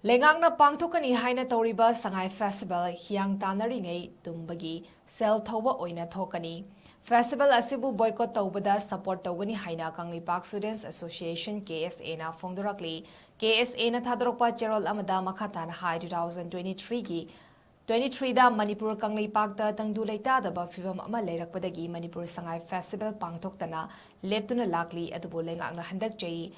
Leingakna Pangthokkani Haina Touriba Sangai Festival HIYANG TANNARINGEI TUMBAGI Sel THOUBA OINA THOKKANI Festival Ashibu Boycott Toubada Support Tougani Haina KANGLEIPAK Students Association KSA na PHONGDORAKLI KSA na THADOROKPA Cherol Amada Makatan High 2023 gi 23 da Manipur KANGLEIPAK da Tangdu Leitadaba Fivam ama Leirakpadagi Manipur Sangai Festival Pangthoktana Leptuna Lakli Adubu Leingakna Handak Jai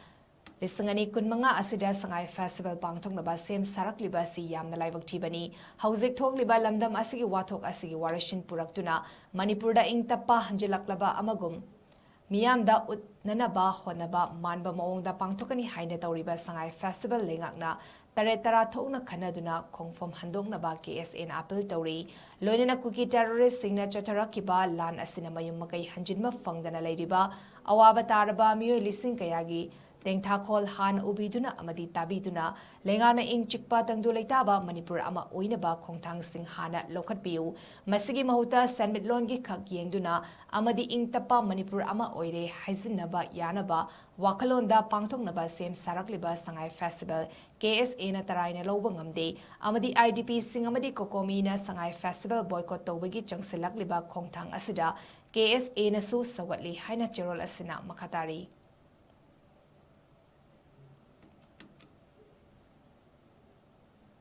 Lisangani Kunmanga Asida Sangai Festival Pangthoknaba Sem Sarakliba Si Yamna Laibak Tibani Haujik Thokliba Lamdam Asigi Wathok Asigi Warashin Puraktuna Manipurda Ing Tappa Hanjilaklaba Amagum Miyamda Utnanaba Honaba Manba Maongda Pangthokkani Haina Touriba Sangai Festival Leingakna Tare Thokna Khanaduna Khongfom Handoknaba KSA na Appeal Tori Loinana Kuki Terrorist Singna Chatarakiba Lan Asina Mayum Makai Hanjinma Fangdana Leiriba Awaba Taraba Miyoi Lising Kayagi Tengthakol Han Ubiduna Amadi Tabiduna Leingakna Ing Chikpa Tangdu Leitaba Manipur ama OINA Khongthang Sing Hana Lokhatpiu Masigi Mahuta Sanmitlongi Khak Yengduna Amadi Ing Tappa Manipur ama Oire Haizinnaba Yanaba Wakalonda Pangthoknaba Sem Sarakliba Sangai Festival KSA na Taraina Loba Ngamde Amadi IDP Sing Amadi Kokomi na Sangai Festival Boycott Toubagi Changsilakliba Khongthang Asida KSA na Su Sawatli Haina Cherol Asina Makatari